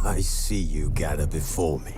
I see you gather before me.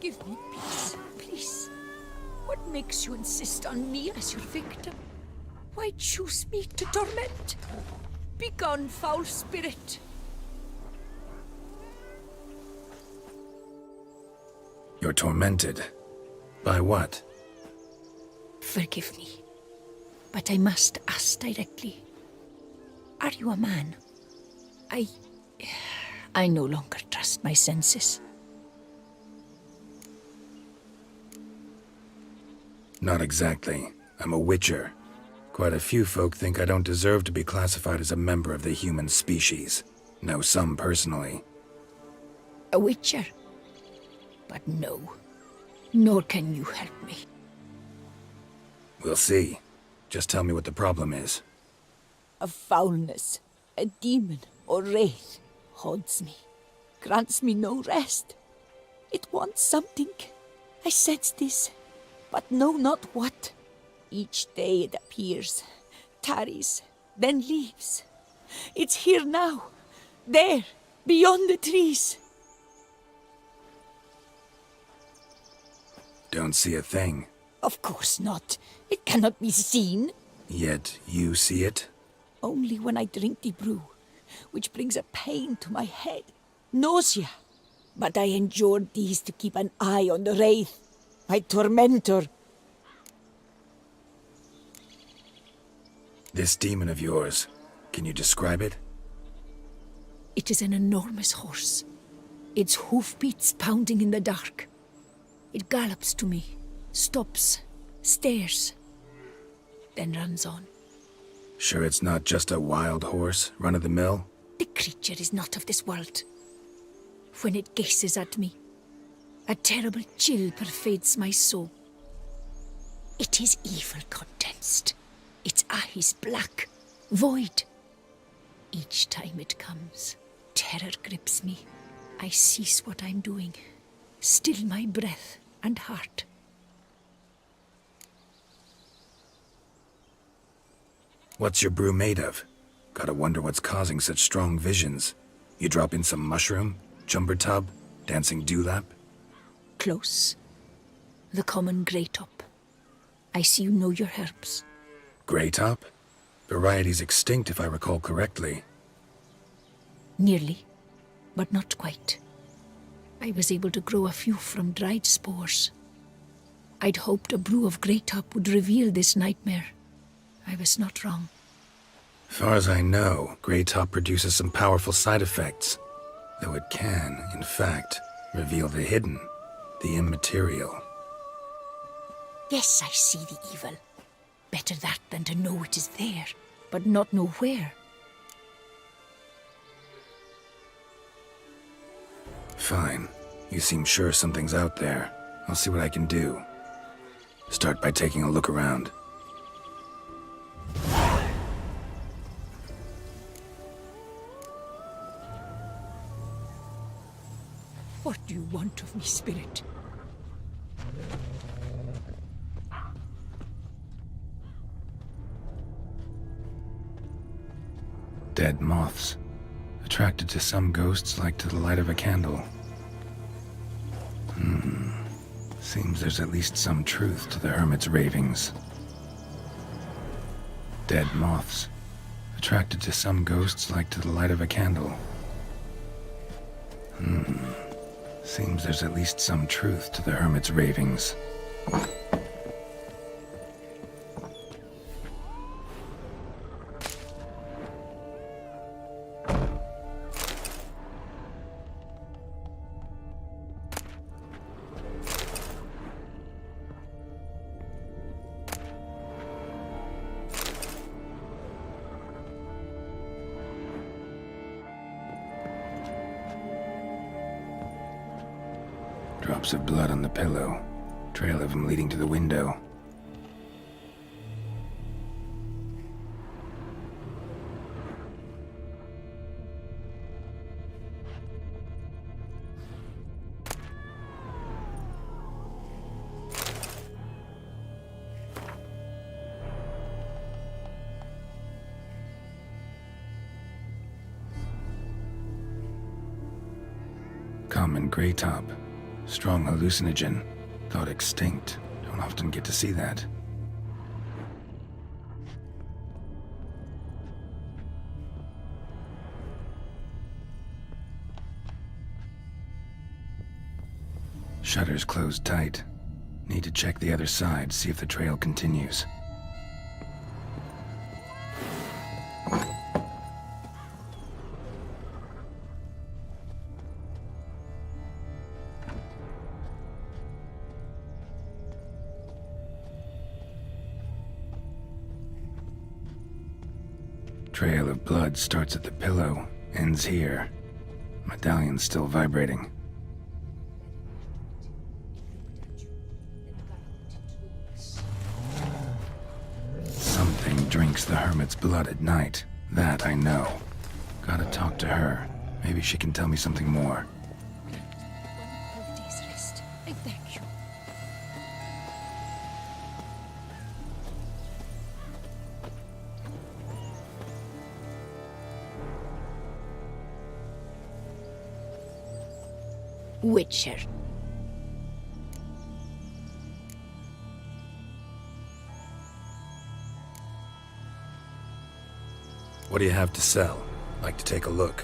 Give me peace, please. What makes you insist on me as your victim? Why choose me to torment? Begone, foul spirit. You're tormented. By what? Forgive me, but I must ask directly. Are you a man? I no longer trust my senses. Not exactly. I'm a witcher. Quite a few folk think I don't deserve to be classified as a member of the human species. Know some personally. A witcher? But no, nor can you help me. We'll see. Just tell me what the problem is. A foulness, a demon or wraith haunts me, grants me no rest. It wants something. I sense this, but know not what. Each day it appears, tarries, then leaves. It's here now, there, beyond the trees. Don't see a thing. Of course not. It cannot be seen. Yet you see it? Only when I drink the brew, which brings a pain to my head, nausea. But I endured these to keep an eye on the wraith, my tormentor. This demon of yours, can you describe it? It is an enormous horse, its hoofbeats pounding in the dark. It gallops to me, stops, stares, then runs on. Sure it's not just a wild horse, run-of-the-mill? The creature is not of this world. When it gazes at me, a terrible chill pervades my soul. It is evil condensed. Its eyes black, void. Each time it comes, terror grips me. I cease what I'm doing, still my breath and heart. What's your brew made of? Gotta wonder what's causing such strong visions. You drop in some mushroom, jumper tub, dancing dewlap? Close. The common grey top. I see you know your herbs. Grey top? Variety's extinct if I recall correctly. Nearly, but not quite. I was able to grow a few from dried spores. I'd hoped a brew of grey top would reveal this nightmare. I was not wrong. Far as I know, grey top produces some powerful side effects. though it can, in fact, reveal the hidden, the immaterial. Yes, I see the evil. Better that than to know it is there, but not know where. Fine. You seem sure something's out there. I'll see what I can do. Start by taking a look around. What do you want of me, spirit? Dead moths. Attracted to some ghosts like to the light of a candle. Seems there's at least some truth to the hermit's ravings. Dead moths. Attracted to some ghosts like to the light of a candle. Seems there's at least some truth to the hermit's ravings. Drops of blood on the pillow. Trail of him leading to the window. Common gray top. Strong hallucinogen. Thought extinct. Don't often get to see that. Shutters closed tight. Need to check the other side, see if the trail continues. Trail of blood starts at the pillow, ends here. Medallion's still vibrating. Something drinks the hermit's blood at night. That I know. Gotta talk to her. Maybe she can tell me something more. One day's rest. I beg you. Witcher. What do you have to sell? Like to take a look.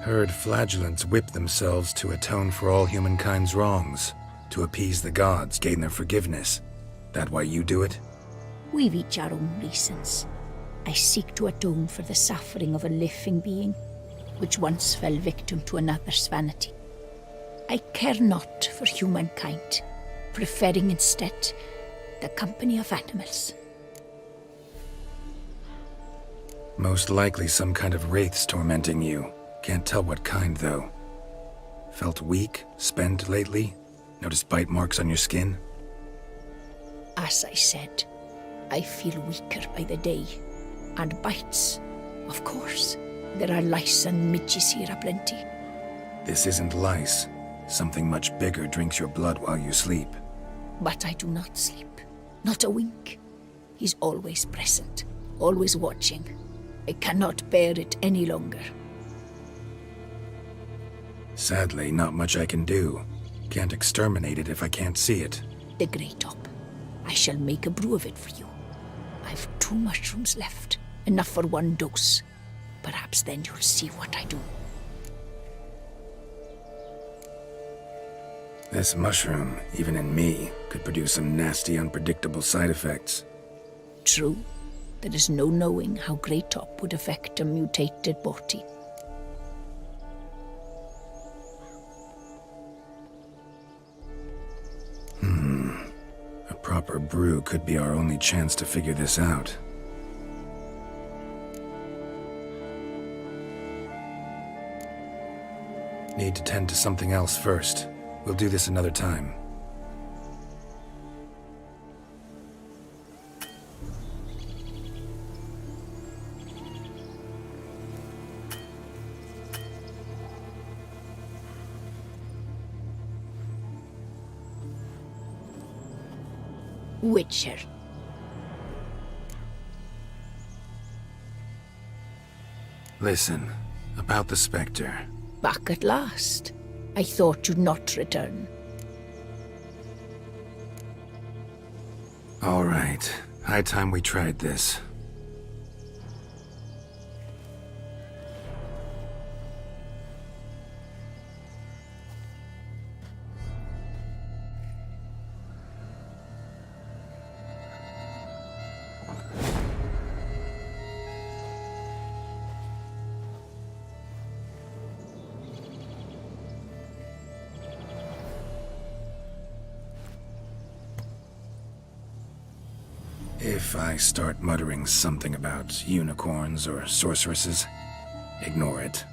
Heard flagellants whip themselves to atone for all humankind's wrongs, to appease the gods, gain their forgiveness. That why you do it? We've each our own reasons. I seek to atone for the suffering of a living being, which once fell victim to another's vanity. I care not for humankind, preferring instead the company of animals. Most likely some kind of wraiths tormenting you. Can't tell what kind, though. Felt weak, spent lately? Noticed bite marks on your skin? As I said, I feel weaker by the day. And bites, of course. There are lice and midges here aplenty. This isn't lice. Something much bigger drinks your blood while you sleep. But I do not sleep. Not a wink. He's always present, always watching. I cannot bear it any longer. Sadly, not much I can do. Can't exterminate it if I can't see it. The grey top. I shall make a brew of it for you. I've 2 mushrooms left. Enough for 1 dose. Perhaps then you'll see what I do. This mushroom, even in me, could produce some nasty, unpredictable side effects. True. There is no knowing how grey top would affect a mutated body. A proper brew could be our only chance to figure this out. Need to tend to something else first. We'll do this another time. Witcher. Listen, about the Spectre. Back at last. I thought you'd not return. All right. High time we tried this. If I start muttering something about unicorns or sorceresses, ignore it.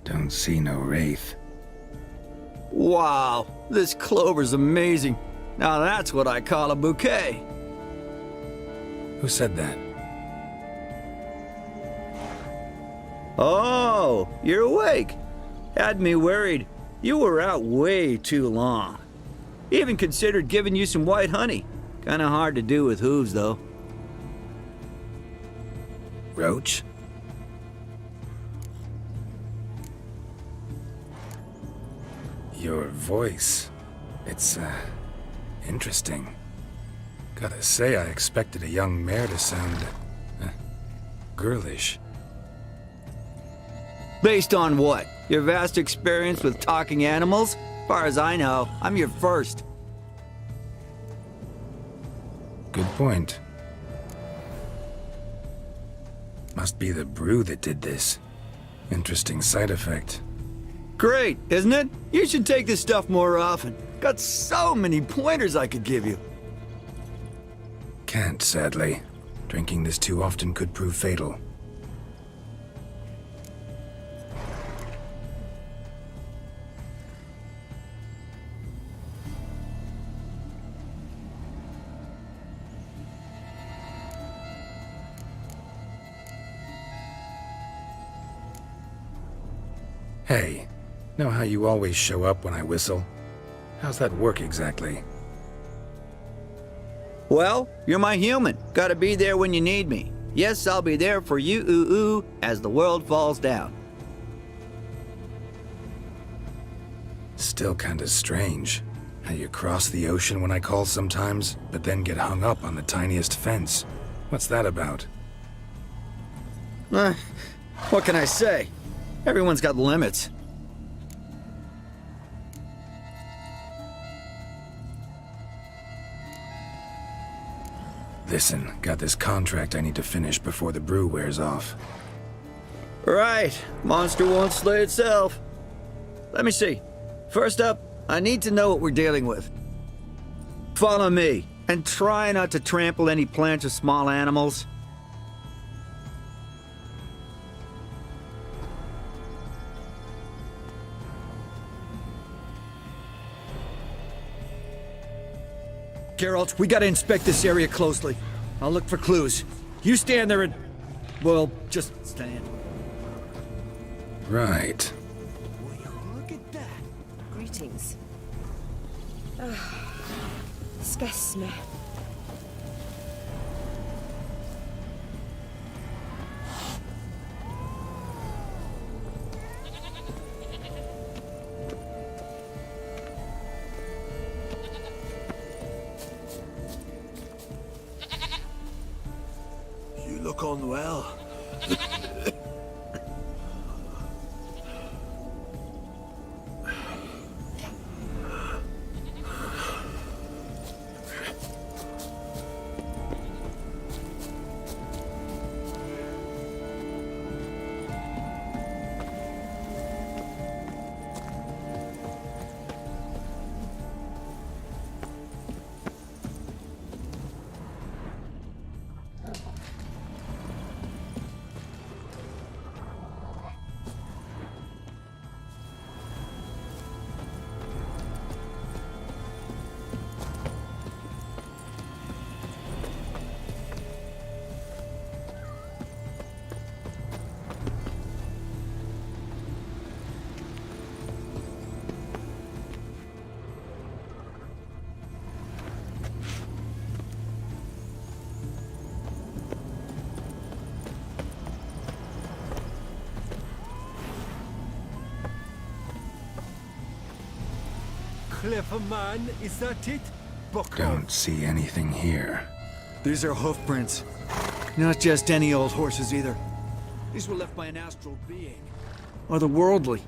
Don't see no wraith. Wow, this clover's amazing. Now that's what I call a bouquet. Who said that? Oh, you're awake. Had me worried. You were out way too long. Even considered giving you some white honey. Kinda hard to do with hooves, though. Roach? Your voice. It's, interesting. Gotta say, I expected a young mare to sound, girlish. Based on what? Your vast experience with talking animals? As far as I know, I'm your first. Good point. Must be the brew that did this. Interesting side effect. Great, isn't it? You should take this stuff more often. Got so many pointers I could give you. Can't, sadly. Drinking this too often could prove fatal. Hey, know how you always show up when I whistle? How's that work exactly? Well, you're my human. Gotta be there when you need me. Yes, I'll be there for you, ooh, as the world falls down. Still kinda strange. How you cross the ocean when I call sometimes, but then get hung up on the tiniest fence. What's that about? What can I say? Everyone's got limits. Listen, got this contract I need to finish before the brew wears off. Right. Monster won't slay itself. Let me see. First up, I need to know what we're dealing with. Follow me, and try not to trample any plants or small animals. Geralt, we gotta inspect this area closely. I'll look for clues. You stand there and... well, just stand. Right. Look at that. Greetings. Scass me. You look unwell. Clever man, is that it? Don't see anything here. These are hoof prints. Not just any old horses either. These were left by an astral being. Or the worldly.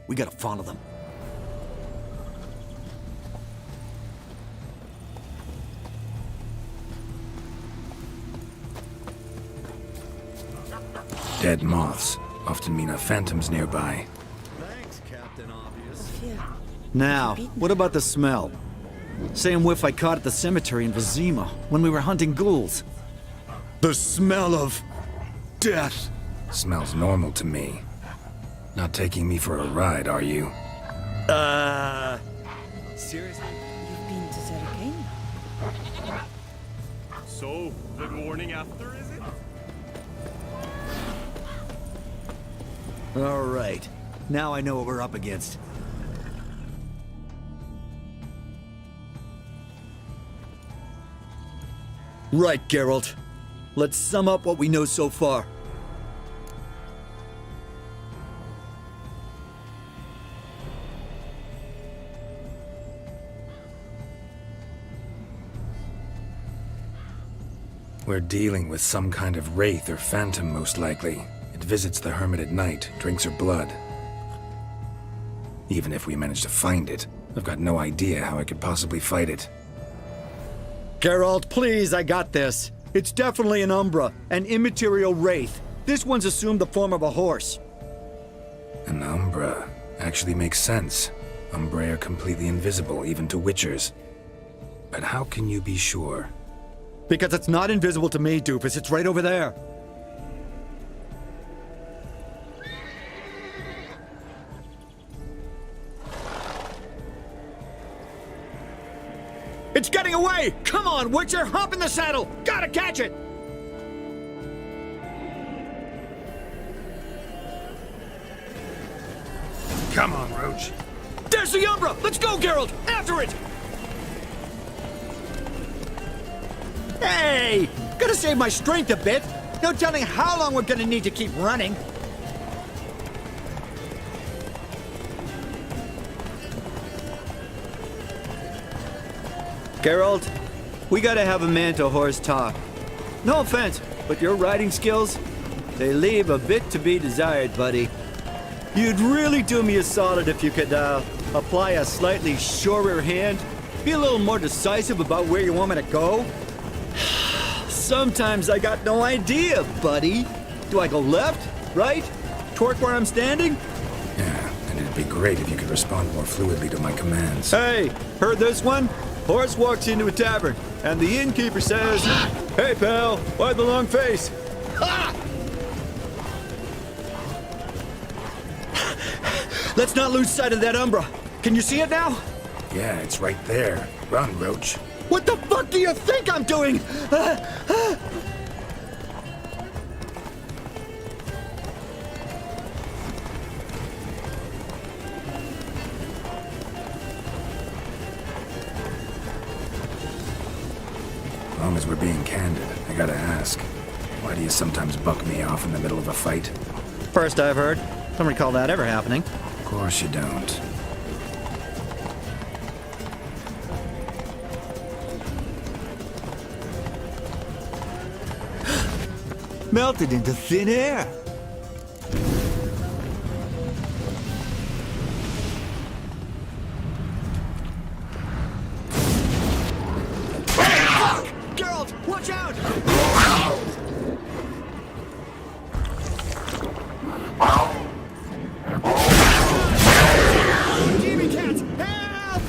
We gotta follow them. Dead moths often mean a phantom's nearby. Thanks, Captain Obvious. Fear. Now, what about the smell? Same whiff I caught at the cemetery in Vizima when we were hunting ghouls. The smell of... death. Smells normal to me. Not taking me for a ride, are you? Seriously? You've been to Zerrikane? So, the morning after, is it? All right. Now I know what we're up against. Right, Geralt. Let's sum up what we know so far. We're dealing with some kind of wraith or phantom, most likely. It visits the hermit at night, drinks her blood. Even if we manage to find it, I've got no idea how I could possibly fight it. Geralt, please, I got this. It's definitely an Umbra, an immaterial wraith. This one's assumed the form of a horse. An Umbra actually makes sense. Umbrae are completely invisible, even to Witchers. But how can you be sure? Because it's not invisible to me, Doofus. It's right over there. It's getting away! Come on, Witcher! Hop in the saddle! Gotta catch it! Come on, Roach. There's the Umbra! Let's go, Geralt! After it! Hey! Gotta save my strength a bit. No telling how long we're gonna need to keep running. Geralt, we gotta have a man-to-horse talk. No offense, but your riding skills, they leave a bit to be desired, buddy. You'd really do me a solid if you could, apply a slightly surer hand. Be a little more decisive about where you want me to go. Sometimes I got no idea, buddy. Do I go left, right, toward where I'm standing? Yeah, and it'd be great if you could respond more fluidly to my commands. Hey, heard this one? Horse walks into a tavern, and the innkeeper says, "Hey, pal, why the long face?" Ha! Let's not lose sight of that Umbra. Can you see it now? Yeah, it's right there. Run, Roach. What the fuck do you think I'm doing? As long as we're being candid, I gotta ask. Why do you sometimes buck me off in the middle of a fight? First I've heard. Don't recall that ever happening. Of course you don't. Melted into thin air. Geralt, watch out! Demon cats, help!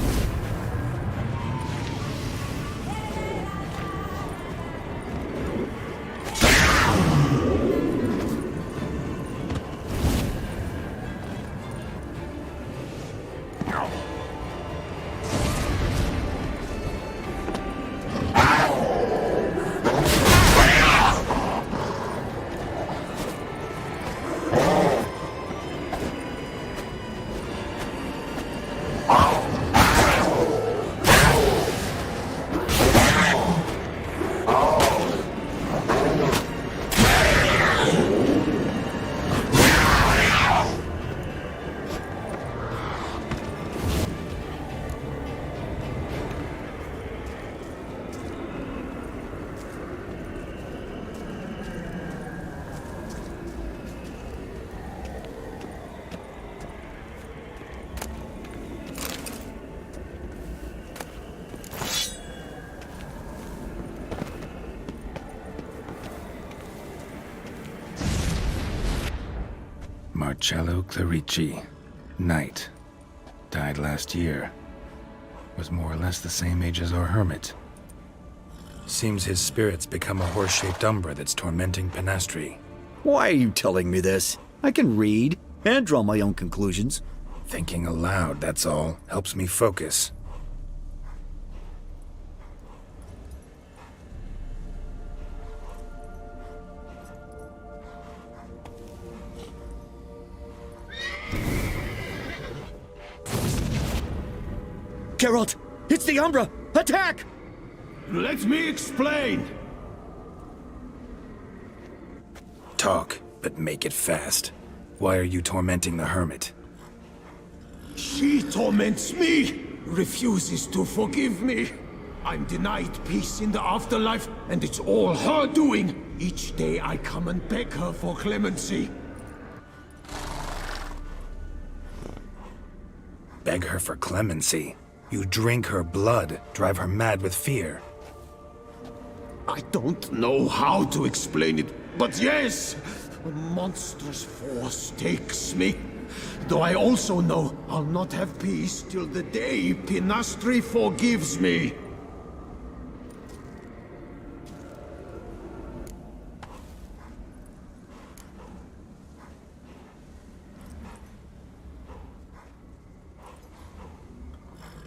Marcello Clerici, Knight. Died last year. Was more or less the same age as our hermit. Seems his spirit's become a horse-shaped umbra that's tormenting Penastri. Why are you telling me this? I can read and draw my own conclusions. Thinking aloud, that's all. Helps me focus. Geralt, it's the Umbra! Attack! Let me explain. Talk, but make it fast. Why are you tormenting the hermit? She torments me, refuses to forgive me. I'm denied peace in the afterlife, and it's all her doing. Each day I come and beg her for clemency. beg her for clemency. You drink her blood, drive her mad with fear. I don't know how to explain it, but yes, a monstrous force takes me. Though I also know I'll not have peace till the day Pinastri forgives me.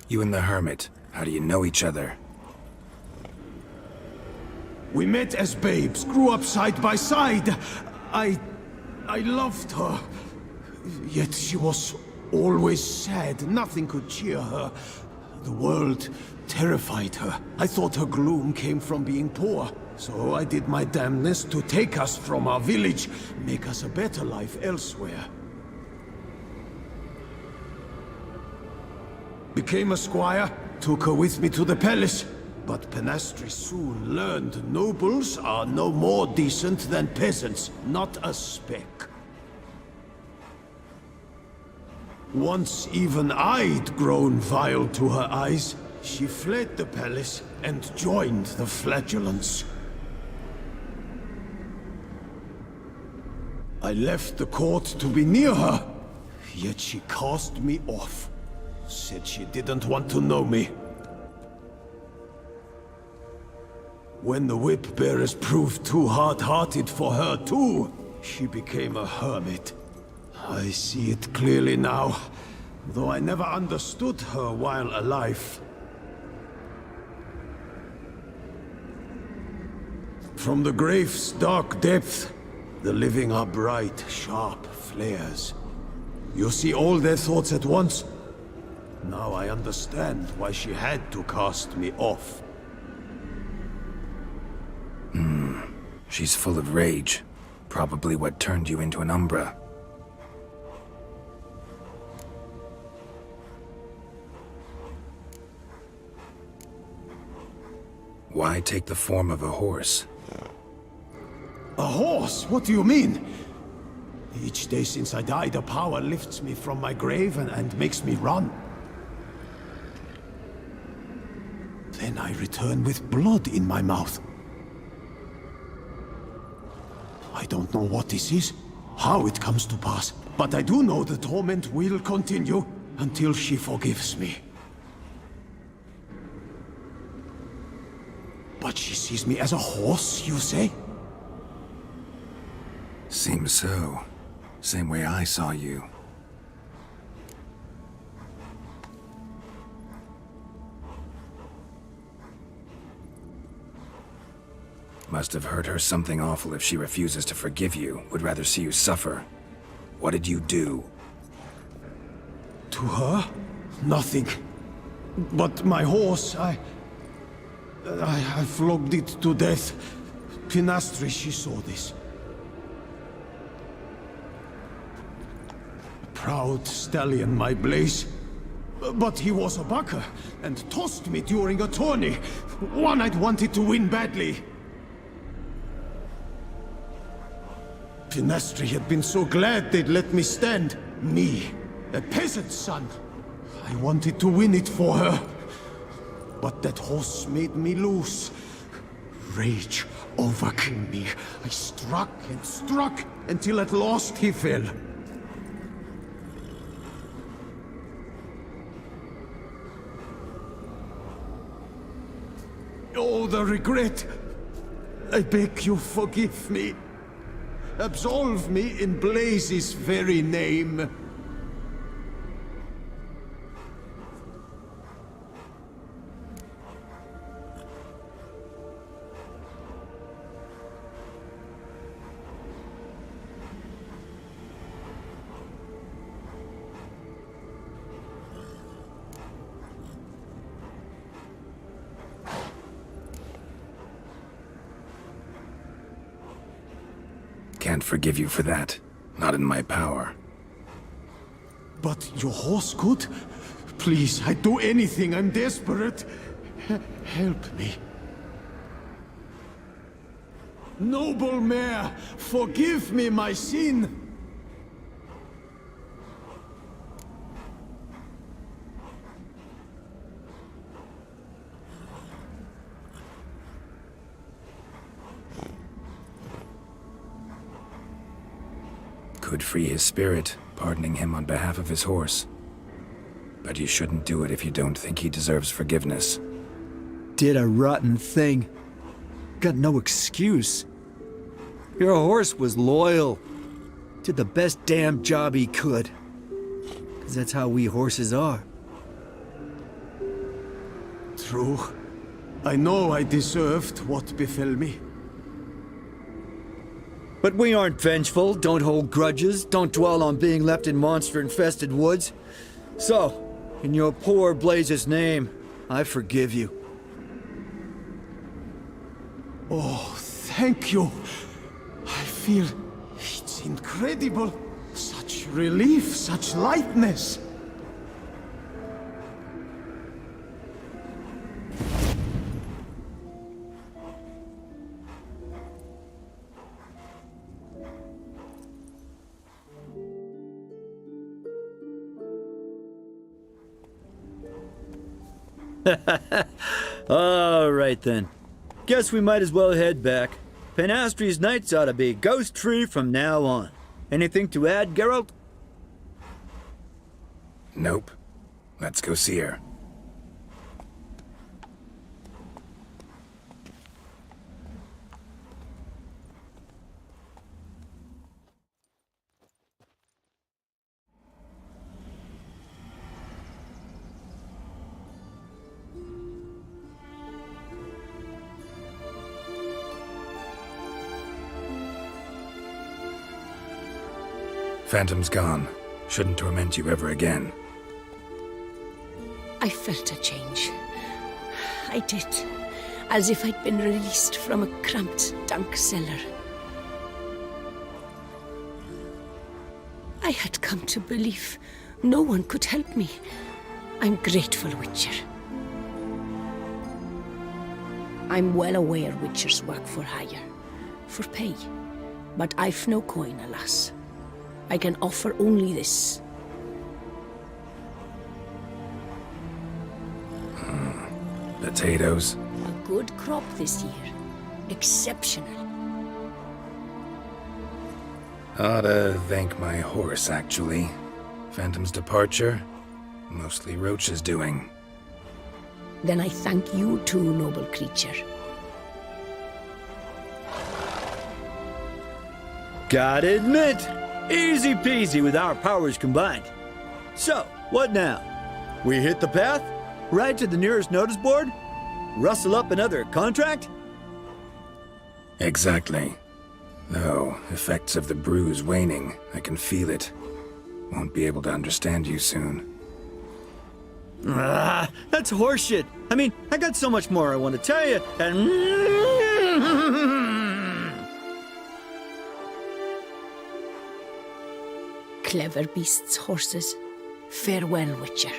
You and the hermit, how do you know each other? We met as babes, grew up side by side. I loved her. Yet she was always sad. Nothing could cheer her. The world terrified her. I thought her gloom came from being poor. So I did my damnedest to take us from our village, make us a better life elsewhere. Became a squire, took her with me to the palace. But Pinastri soon learned nobles are no more decent than peasants, not a speck. Once even I'd grown vile to her eyes, she fled the palace and joined the flagellants. I left the court to be near her, yet she cast me off. Said she didn't want to know me. When the whip-bearers proved too hard-hearted for her too, she became a hermit. I see it clearly now, though I never understood her while alive. From the grave's dark depth, the living are bright, sharp flares. You see all their thoughts at once. Now I understand why she had to cast me off. She's full of rage. Probably what turned you into an Umbra. Why take the form of a horse? A horse? What do you mean? Each day since I died, a power lifts me from my grave and makes me run. Then I return with blood in my mouth. I don't know what this is, how it comes to pass, but I do know the torment will continue until she forgives me. But she sees me as a horse, you say? Seems so. Same way I saw you. Must have hurt her something awful if she refuses to forgive you, would rather see you suffer. What did you do? To her? Nothing. But my horse, I flogged it to death. Pinastri, she saw this. Proud stallion, my Blaze. But he was a bucker, and tossed me during a tourney. One I'd wanted to win badly. Pinastri had been so glad they'd let me stand. Me, a peasant's son. I wanted to win it for her. But that horse made me lose. Rage overcame me. I struck and struck, until at last he fell. Oh, the regret. I beg you, forgive me. Absolve me in Blaze's very name. Can't forgive you for that. Not in my power. But your horse could? Please, I'd do anything. I'm desperate. Help me. Noble mare, forgive me my sin. could free his spirit, pardoning him on behalf of his horse. But you shouldn't do it if you don't think he deserves forgiveness. Did a rotten thing. Got no excuse. Your horse was loyal. Did the best damn job he could. 'Cause that's how we horses are. True. I know I deserved what befell me. But we aren't vengeful, don't hold grudges, don't dwell on being left in monster-infested woods. So, in your poor Blaze's name, I forgive you. Oh, thank you. I feel it's incredible. Such relief, such lightness. All right then. Guess we might as well head back. Penastri's nights ought to be ghost-free from now on. Anything to add, Geralt? Nope. Let's go see her. Phantom's gone. Shouldn't torment you ever again. I felt a change. I did. As if I'd been released from a cramped, dank cellar. I had come to believe no one could help me. I'm grateful, Witcher. I'm well aware Witchers work for hire, for pay. But I've no coin, alas. I can offer only this. Potatoes. A good crop this year. Exceptional. Oughta thank my horse, actually. Phantom's departure, mostly Roach's doing. Then I thank you too, noble creature. Gotta admit, easy peasy with our powers combined. So, what now? We hit the path? Right to the nearest notice board? Rustle up another contract? Exactly. Though, effects of the bruise waning, I can feel it. Won't be able to understand you soon. That's horseshit. I mean, I got so much more I want to tell you, and... Clever beasts, horses. Farewell, Witcher.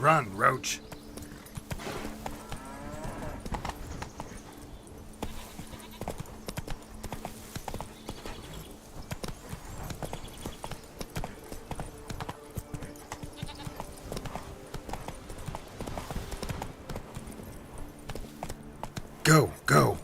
Run, Roach. Go, go.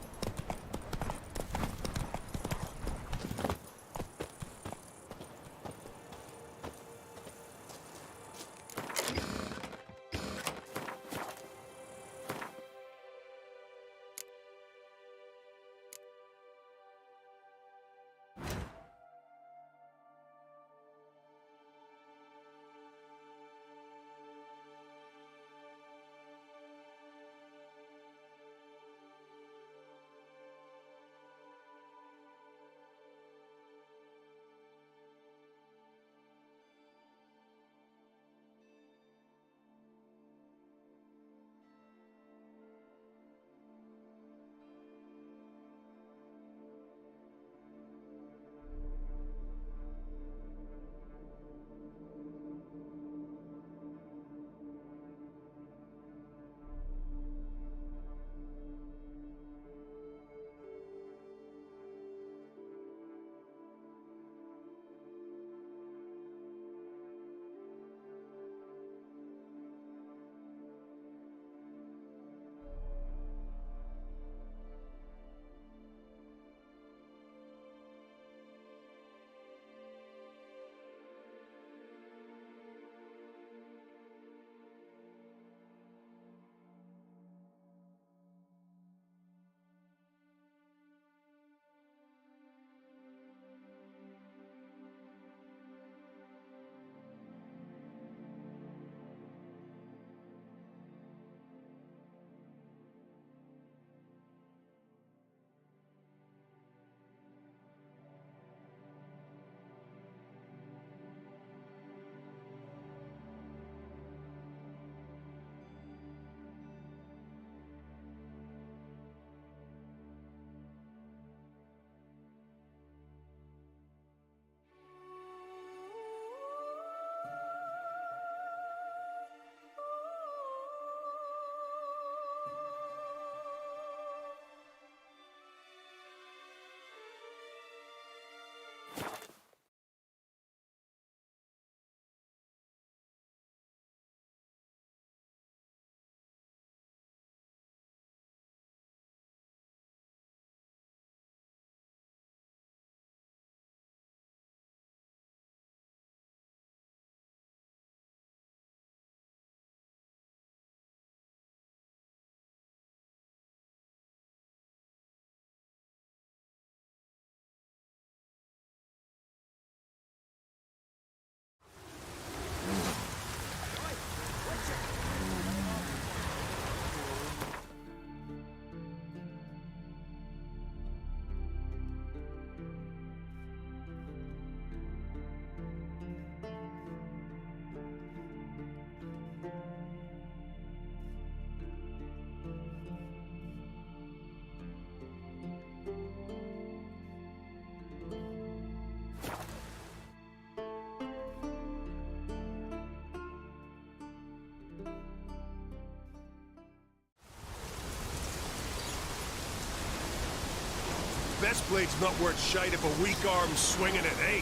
Best blade's not worth shite if a weak arm's swinging it, eh?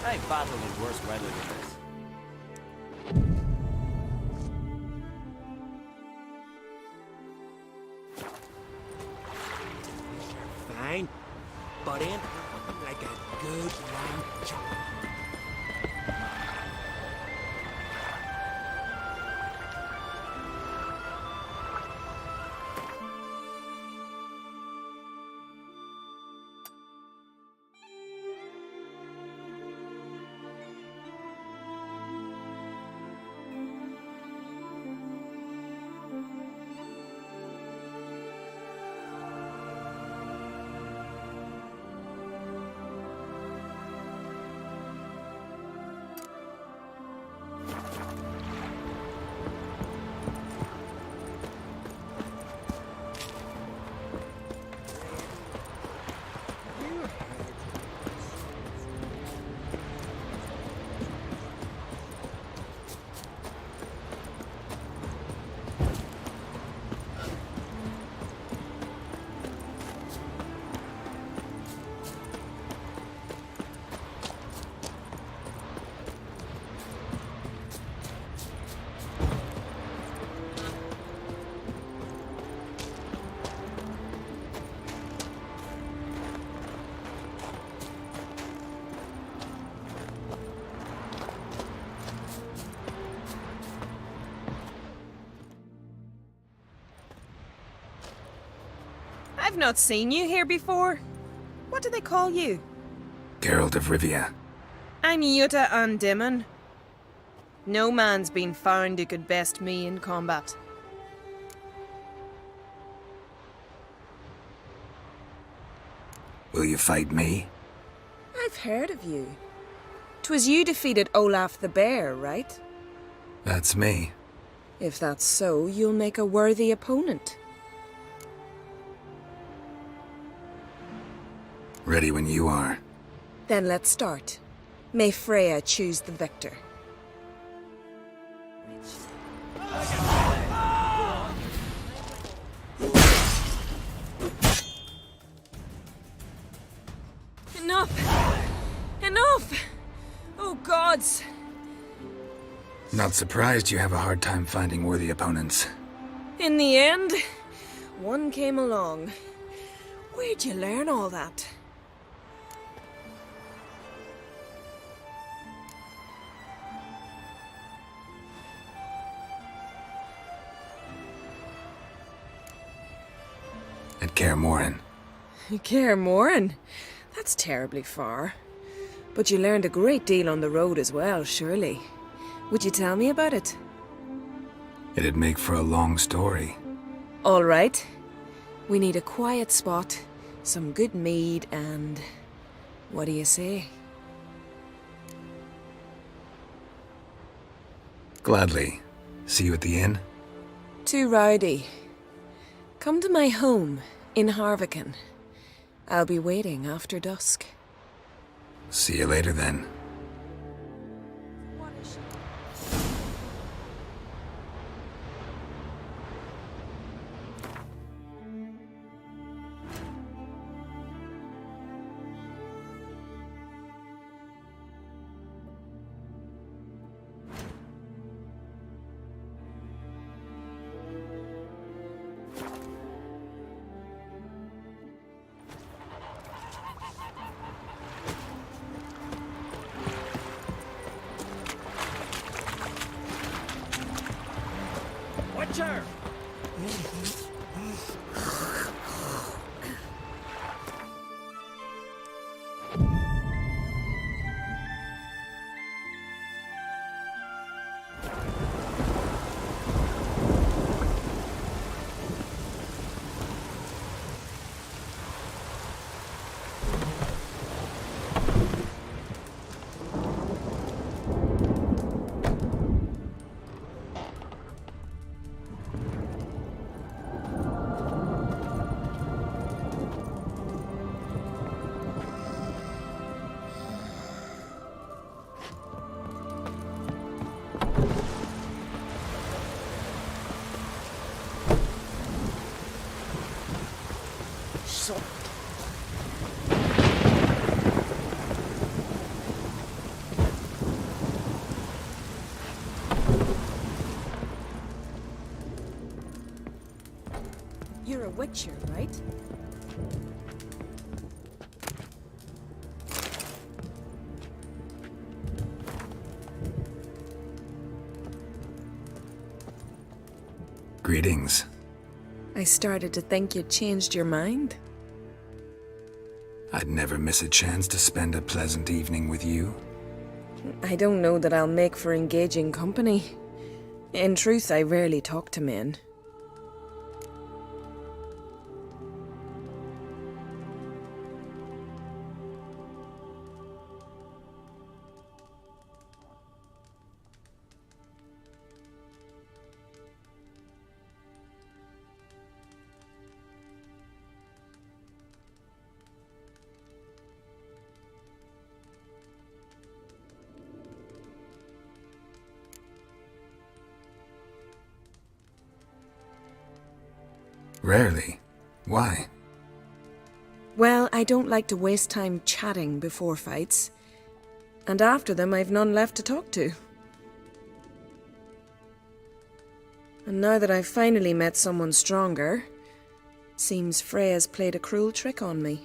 I ain't battling in worse weather than this. Fine, but in like a good lamb chop. I've not seen you here before. What do they call you? Geralt of Rivia. I'm Jutta Undimmen. No man's been found who could best me in combat. Will you fight me? I've heard of you. 'Twas you defeated Olaf the Bear, right? That's me. If that's so, you'll make a worthy opponent. Ready when you are. Then let's start. May Freya choose the victor. Enough! Enough! Oh, gods! Not surprised you have a hard time finding worthy opponents. In the end, one came along. Where'd you learn all that? At Kaer Morhen. Kaer Morhen? That's terribly far. But you learned a great deal on the road as well, surely. Would you tell me about it? It'd make for a long story. All right. We need a quiet spot, some good mead, and... what do you say? Gladly. See you at the inn? Too rowdy. Come to my home in Harviken. I'll be waiting after dusk. See you later then. Watcher! You're a witcher, right? Greetings. I started to think you'd changed your mind. I'd never miss a chance to spend a pleasant evening with you. I don't know that I'll make for engaging company. In truth, I rarely talk to men. Rarely. Why? Well, I don't like to waste time chatting before fights. And after them, I've none left to talk to. And now that I've finally met someone stronger, seems Freya's played a cruel trick on me.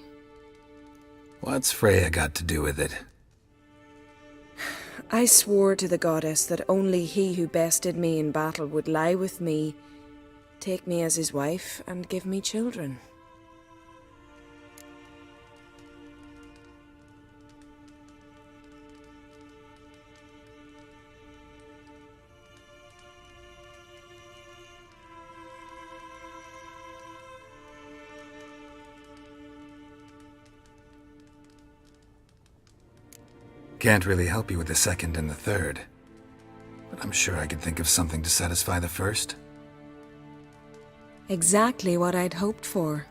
What's Freya got to do with it? I swore to the goddess that only he who bested me in battle would lie with me, take me as his wife, and give me children. Can't really help you with the second and the third. But I'm sure I could think of something to satisfy the first. Exactly what I'd hoped for.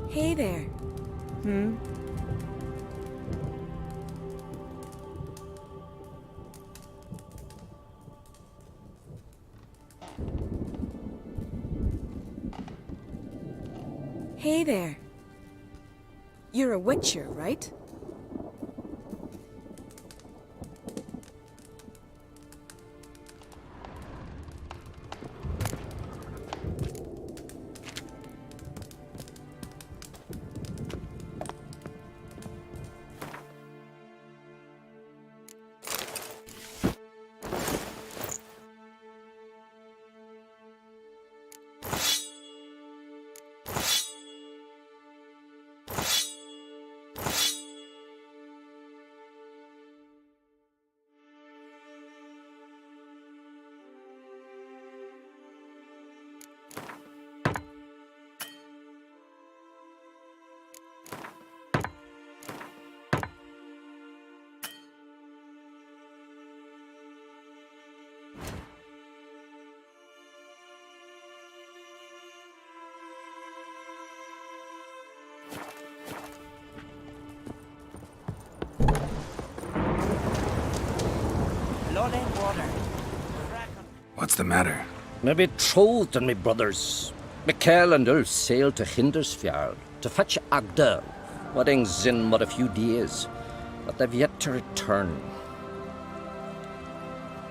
Hey there. Hey there. You're a witcher, right? Blood and water. What's the matter? Me betrothed and me brothers, Mikael and Ulf sailed to Hindersfjord to fetch Agda. Wedding's in but a few days, but they've yet to return.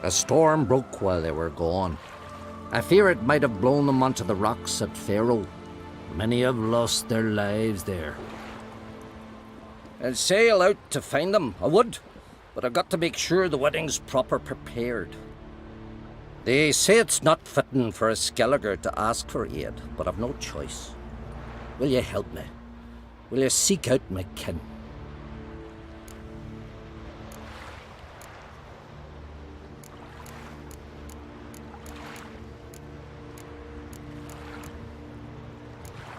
A storm broke while they were gone. I fear it might have blown them onto the rocks at Faroe. Many have lost their lives there. I'll sail out to find them, I would, but I've got to make sure the wedding's proper prepared. They say it's not fitting for a Skelliger to ask for aid, but I've no choice. Will you help me? Will you seek out my kin?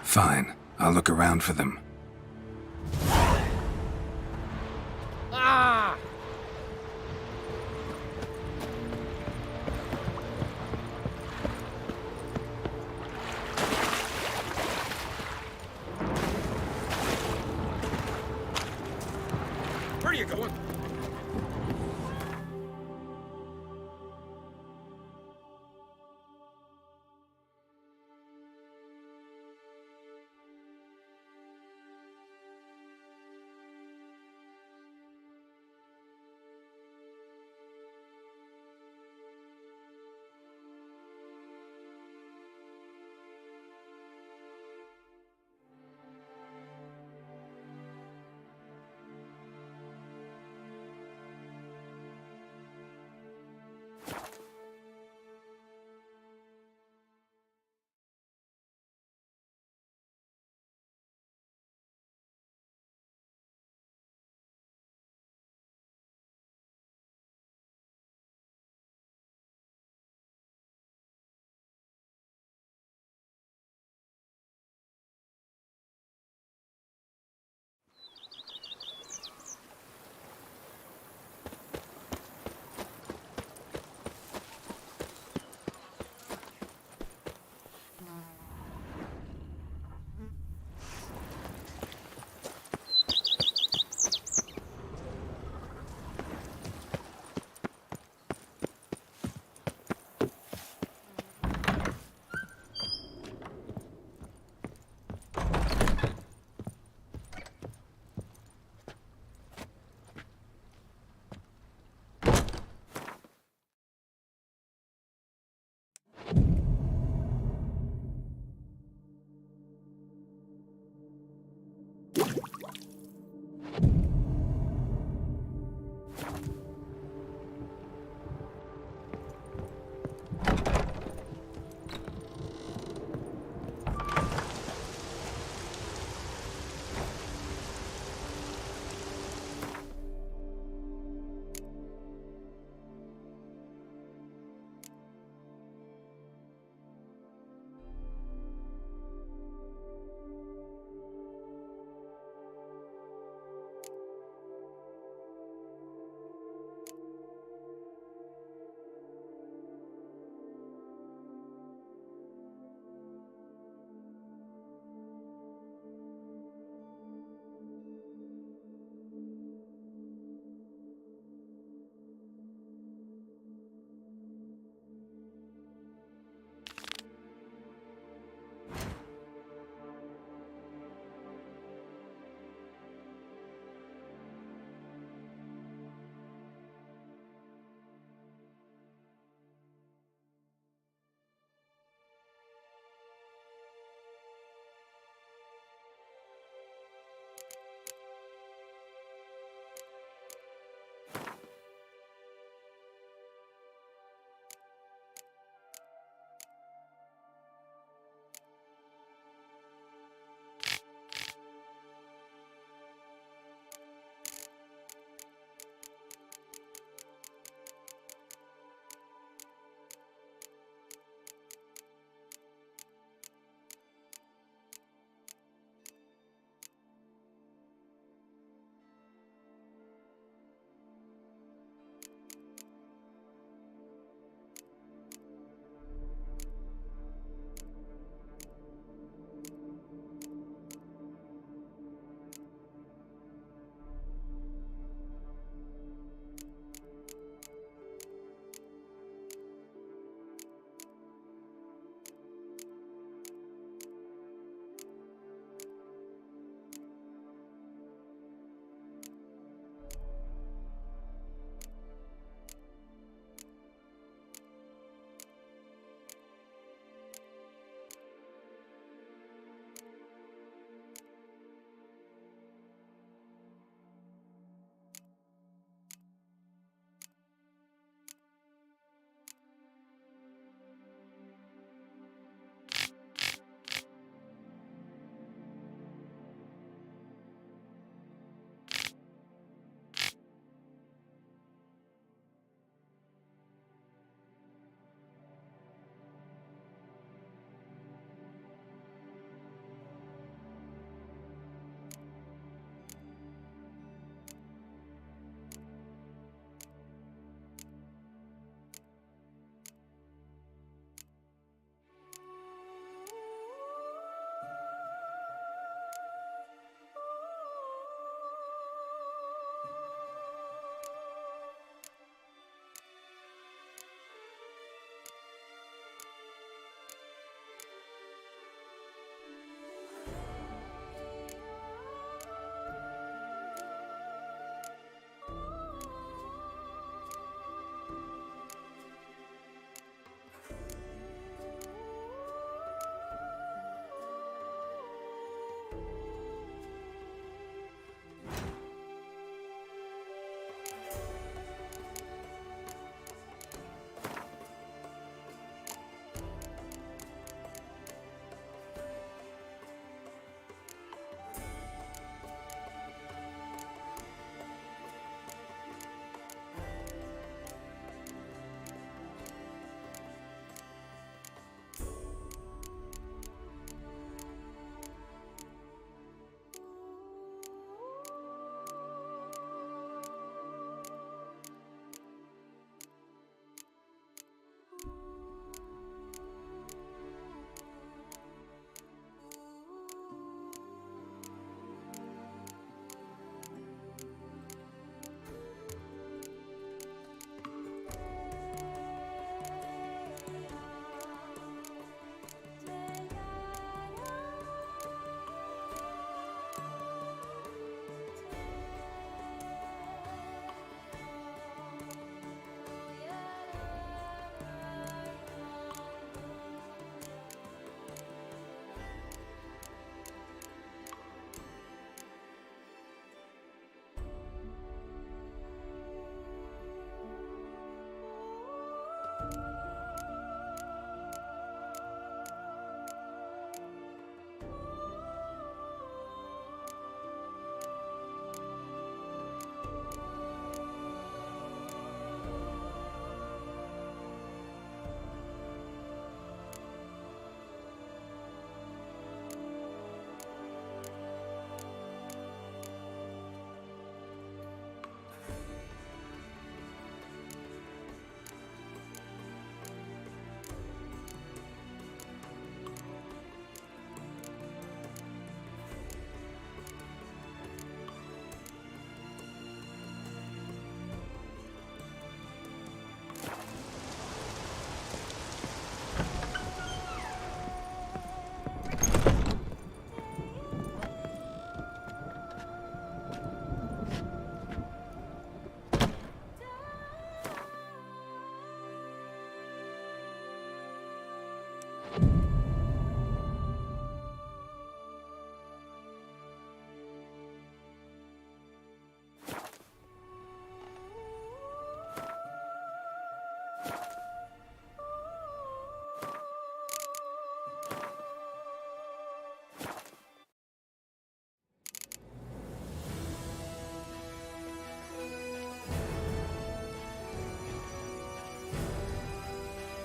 Fine. I'll look around for them.